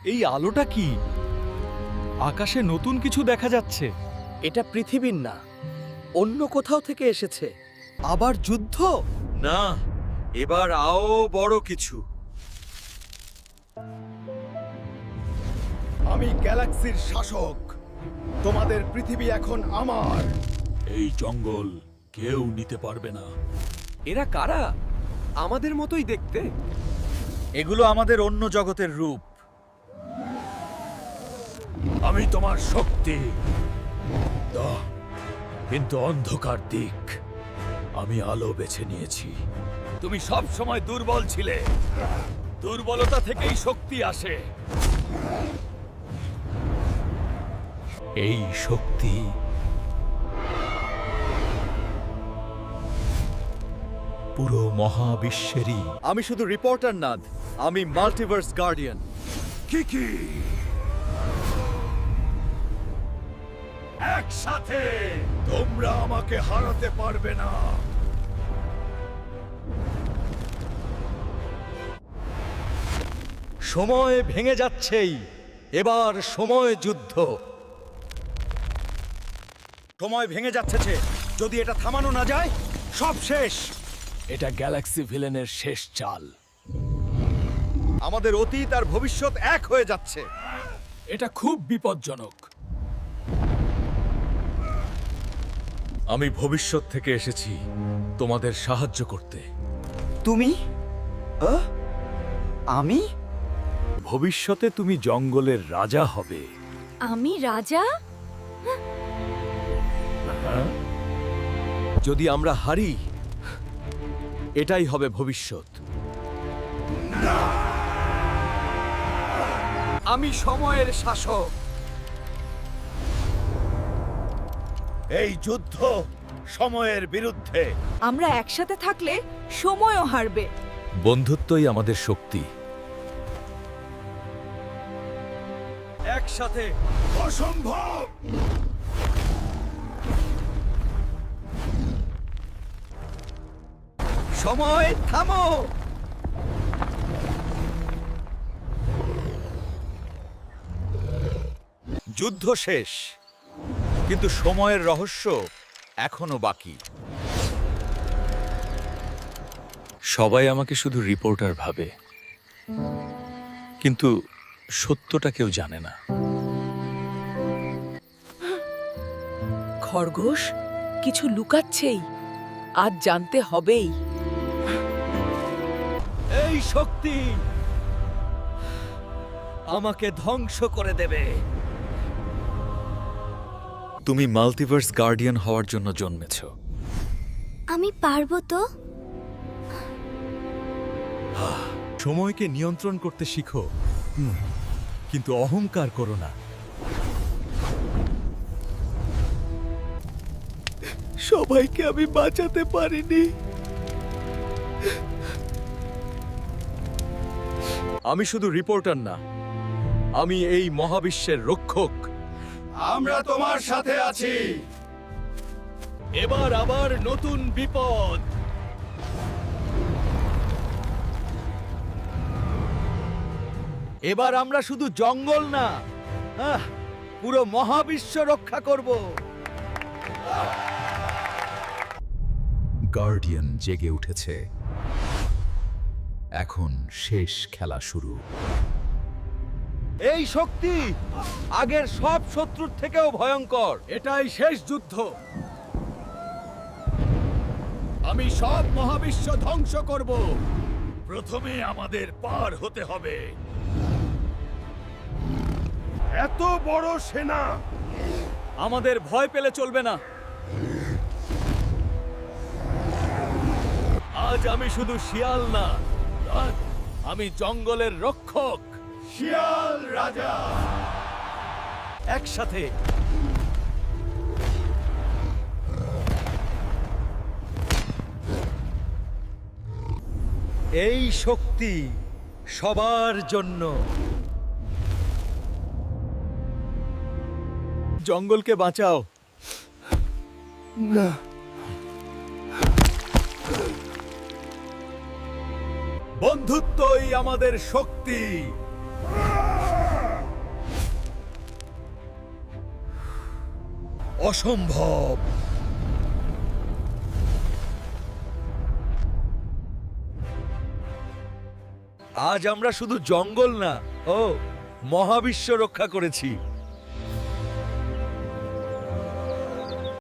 এই আলোটা কি? আকাশে নতুন কিছু দেখা যাচ্ছে। এটা পৃথিবীর না, অন্য কোথাও থেকে এসেছে। আবার যুদ্ধ? না, এবার আও বড় কিছু। আমি গ্যালাক্সির শাসক। তোমাদের পৃথিবী এখন আমার। এই জঙ্গল কেউ নিতে পারবে না। এরা কারা? আমাদের মতোই দেখতে। এগুলো আমাদের অন্য জগতের রূপ। আমি তোমার শক্তি, কিন্তু অন্ধকার দিক। আমি আলো বেছে নিয়েছি। তুমি সব সময় দুর্বল ছিলে। দুর্বলতা থেকেই শক্তি আসে। এই শক্তি পুরো মহাবিশ্বেরই। আমি শুধু রিপোর্টার না, আমি মাল্টিভার্স গার্ডিয়ান। কি একসাথে তোমরা আমাকে হারাতে পারবে না। সময় ভেঙে যাচ্ছেই, এবার সময় যুদ্ধ। সময় ভেঙে যাচ্ছে, যদি এটা থামানো না যায় সব শেষ। এটা গ্যালাক্সি ভিলেনের শেষ চাল। আমাদের অতীত আর ভবিষ্যৎ এক হয়ে যাচ্ছে। এটা খুব বিপজ্জনক। আমি ভবিষ্যৎ থেকে এসেছি তোমাদের সাহায্য করতে। তুমি? আমি? ভবিষ্যতে তুমি জঙ্গলের রাজা হবে। আমি রাজা? যদি আমরা হারি, এটাই হবে ভবিষ্যৎ। আমি সময়ের শাসক। এই যুদ্ধ সময়ের বিরুদ্ধে। আমরা একসাথে থাকলে সময়ও হারবে। বন্ধুত্বই আমাদের শক্তি। একসাথে অসম্ভব। সময় থামো। যুদ্ধ শেষ, কিন্তু সময়ের রহস্য এখনো বাকি। সবাই আমাকে শুধু রিপোর্টার ভাবে, কিন্তু সত্যটা কেউ জানে না। খরগোশ কিছু লুকাচ্ছেই, আজ জানতে হবেই। এই শক্তি আমাকে ধ্বংস করে দেবে। তুমি মাল্টিভার্স গার্ডিয়ান হওয়ার জন্য জন্মেছ। আমি পারবো তো? সময়কে নিয়ন্ত্রণ করতে শিখো, কিন্তু অহংকার করো না। সবাইকে আমি বাঁচাতে পারিনি। আমি শুধু রিপোর্টার না, আমি এই মহাবিশ্বের রক্ষক। আমরা তোমার সাথে আছি। এবার আবার নতুন বিপদ। এবার আমরা শুধু জঙ্গল না, পুরো মহাবিশ্ব রক্ষা করব। গার্ডিয়ান জেগে উঠেছে। এখন শেষ খেলা শুরু। এই শক্তি আগের সব শত্রুর থেকেও ভয়ঙ্কর। এটাই শেষ যুদ্ধ। আমি সব মহাবিশ্ব ধ্বংস করব। প্রথমে আমাদের পার হতে হবে। এত বড় সেনা, আমাদের ভয় পেলে চলবে না। আজ আমি শুধু শিয়াল না, আমি জঙ্গলের রক্ষক। শিয়াল রাজা। একসাথে এই শক্তি সবার জন্য। জঙ্গলকে বাঁচাও। না, বন্ধুত্বই আমাদের শক্তি। অসম্ভব। আজ আমরা শুধু জঙ্গল না, ও মহাবিশ্ব রক্ষা করেছি।